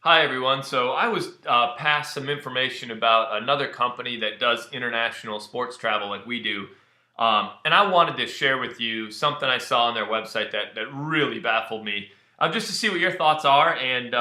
Hi, everyone. So I was passed some information about another company that does international sports travel like we do. And I wanted to share with you something I saw on their website that really baffled me, just to see what your thoughts are. And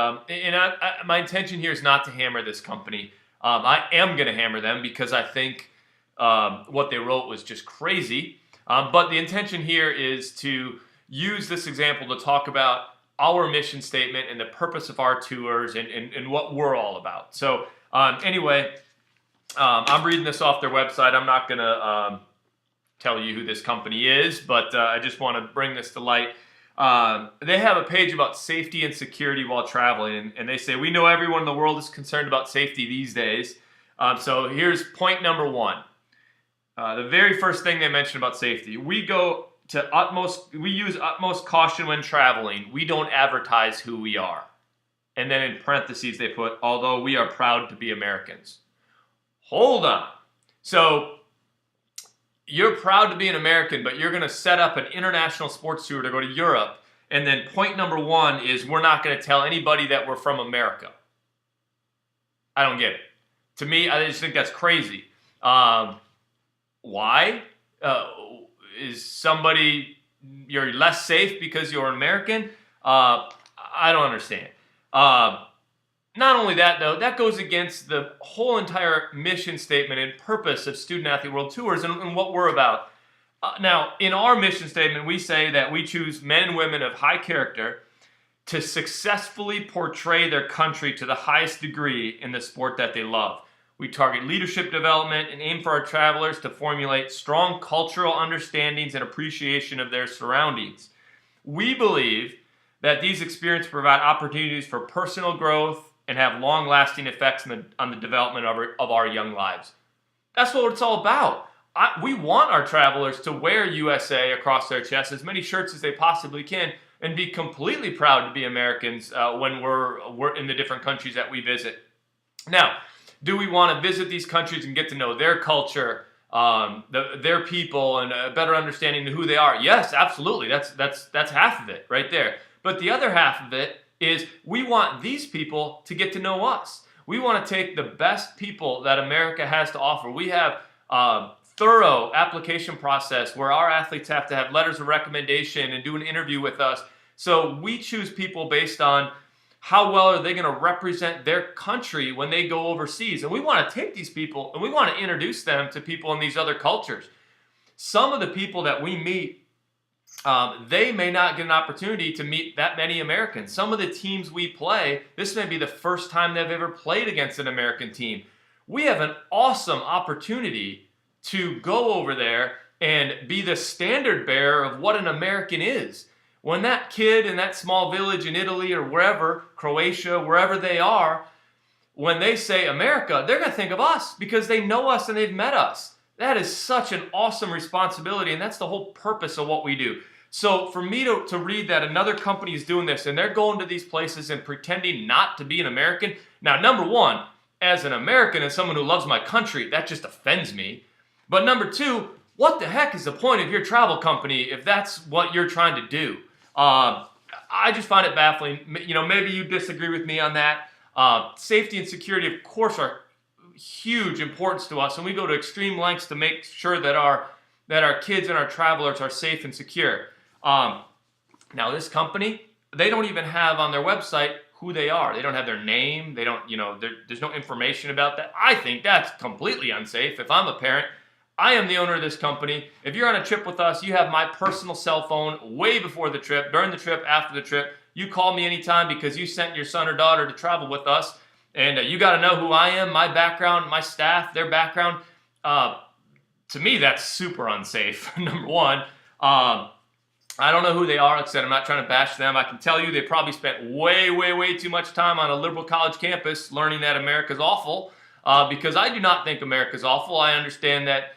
my intention here is not to hammer this company. I am going to hammer them because I think what they wrote was just crazy. But the intention here is to use this example to talk about our mission statement and the purpose of our tours and what we're all about. So, anyway, I'm reading this off their website. I'm not going to tell you who this company is, but I just want to bring this to light. They have a page about safety and security while traveling, and they say, we know everyone in the world is concerned about safety these days. So here's point number one. The very first thing they mention about safety, we use utmost caution when traveling. We don't advertise who we are. And then in parentheses they put, although we are proud to be Americans. Hold on. So you're proud to be an American, but you're going to set up an international sports tour to go to Europe. And then point number one is we're not going to tell anybody that we're from America. I don't get it. To me, I just think that's crazy. Why? Is you're less safe because you're American? I don't understand. Not only that, though, that goes against the whole entire mission statement and purpose of Student Athlete World Tours and what we're about. Now, in our mission statement, we say that we choose men and women of high character to successfully portray their country to the highest degree in the sport that they love. We target leadership development and aim for our travelers to formulate strong cultural understandings and appreciation of their surroundings. We believe that these experiences provide opportunities for personal growth and have long-lasting effects on the development of our young lives. That's what it's all about. We want our travelers to wear USA across their chest, as many shirts as they possibly can, and be completely proud to be Americans when we're in the different countries that we visit. Now, do we want to visit these countries and get to know their culture, their people, and a better understanding of who they are? Yes, absolutely. That's half of it right there. But the other half of it is we want these people to get to know us. We want to take the best people that America has to offer. We have a thorough application process where our athletes have to have letters of recommendation and do an interview with us. So we choose people based on how well are they going to represent their country when they go overseas. And we want to take these people and we want to introduce them to people in these other cultures. Some of the people that we meet, they may not get an opportunity to meet that many Americans. Some of the teams we play, this may be the first time they've ever played against an American team. We have an awesome opportunity to go over there and be the standard bearer of what an American is. When that kid in that small village in Italy or wherever, Croatia, wherever they are, when they say America, they're going to think of us because they know us and they've met us. That is such an awesome responsibility, and that's the whole purpose of what we do. So for me to read that another company is doing this and they're going to these places and pretending not to be an American. Now, number one, as an American and someone who loves my country, that just offends me. But number two, what the heck is the point of your travel company if that's what you're trying to do? I just find it baffling. You know, maybe you disagree with me on that. Safety and security, of course, are huge importance to us, and we go to extreme lengths to make sure that our kids and our travelers are safe and secure. Now, this company, they don't even have on their website who they are. They don't have their name. They don't, there's no information about that. I think that's completely unsafe. If I'm a parent, I am the owner of this company. If you're on a trip with us, you have my personal cell phone way before the trip, during the trip, after the trip. You call me anytime because you sent your son or daughter to travel with us. And you got to know who I am, my background, my staff, their background. To me, that's super unsafe, number one. I don't know who they are. Like I said, I'm not trying to bash them. I can tell you they probably spent way, way, way too much time on a liberal college campus learning that America's awful because I do not think America's awful. I understand that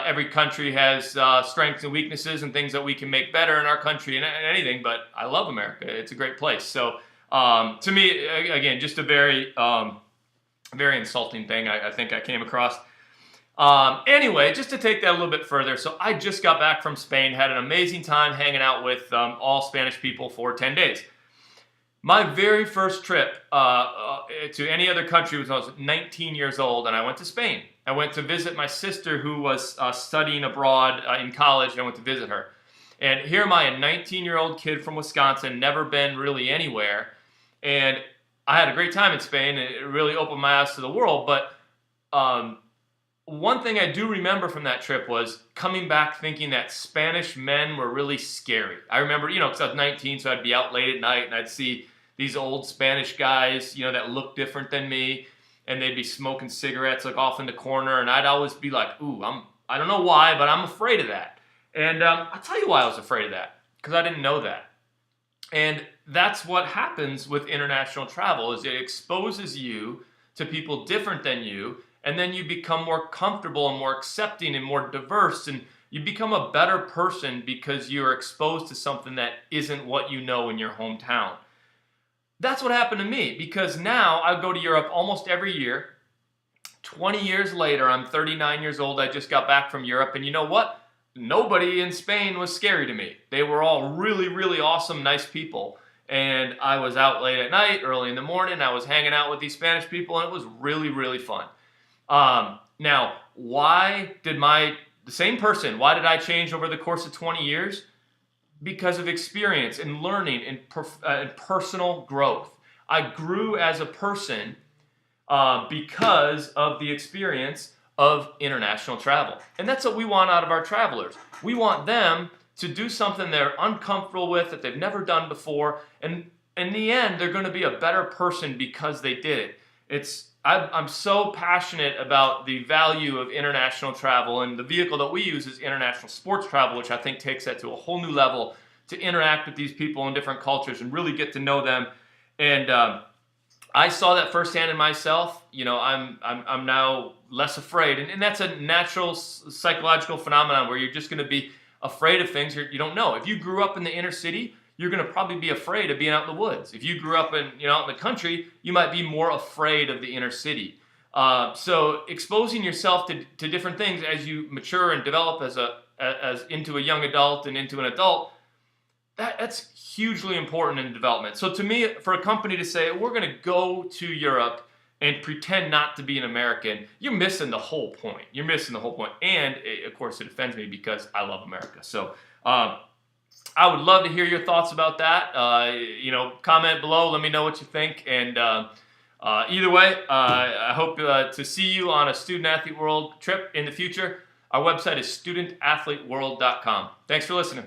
every country has strengths and weaknesses and things that we can make better in our country and anything, but I love America. It's a great place. So to me, again, just a very, very insulting thing I think I came across. Anyway, just to take that a little bit further, so I just got back from Spain, had an amazing time hanging out with all Spanish people for 10 days. My very first trip to any other country was when I was 19 years old, and I went to Spain. I went to visit my sister who was studying abroad in college, and I went to visit her. And here am I, a 19-year-old kid from Wisconsin, never been really anywhere, and I had a great time in Spain. And it really opened my eyes to the world. But um, one thing I do remember from that trip was coming back thinking that Spanish men were really scary. I remember, because I was 19, so I'd be out late at night and I'd see these old Spanish guys, that looked different than me, and they'd be smoking cigarettes like off in the corner, and I'd always be like, ooh, I don't know why, but I'm afraid of that. And I'll tell you why I was afraid of that, because I didn't know that. And that's what happens with international travel, is it exposes you to people different than you, and then you become more comfortable and more accepting and more diverse, and you become a better person because you're exposed to something that isn't what you know in your hometown. That's what happened to me, because now I go to Europe almost every year. 20 years later, I'm 39 years old. I just got back from Europe, and you know what? Nobody in Spain was scary to me. They were all really, really awesome, nice people. And I was out late at night, early in the morning. I was hanging out with these Spanish people, and it was really, really fun. Now, why did the same person, why did I change over the course of 20 years? Because of experience and learning and personal growth. I grew as a person because of the experience of international travel. And that's what we want out of our travelers. We want them to do something they're uncomfortable with, that they've never done before, and in the end, they're going to be a better person because they did it. I'm so passionate about the value of international travel, and the vehicle that we use is international sports travel, which I think takes that to a whole new level, to interact with these people in different cultures and really get to know them. And I saw that firsthand in myself. I'm now less afraid, and that's a natural psychological phenomenon where you're just going to be afraid of things you don't know. If you grew up in the inner city, you're going to probably be afraid of being out in the woods. If you grew up out in the country, you might be more afraid of the inner city. So exposing yourself to different things as you mature and develop as into a young adult and into an adult, that's hugely important in development. So to me, for a company to say, we're going to go to Europe and pretend not to be an American, you're missing the whole point. You're missing the whole point. And of course, it offends me because I love America. So I would love to hear your thoughts about that. Comment below. Let me know what you think. And either way, I hope to see you on a Student Athlete World trip in the future. Our website is studentathleteworld.com. Thanks for listening.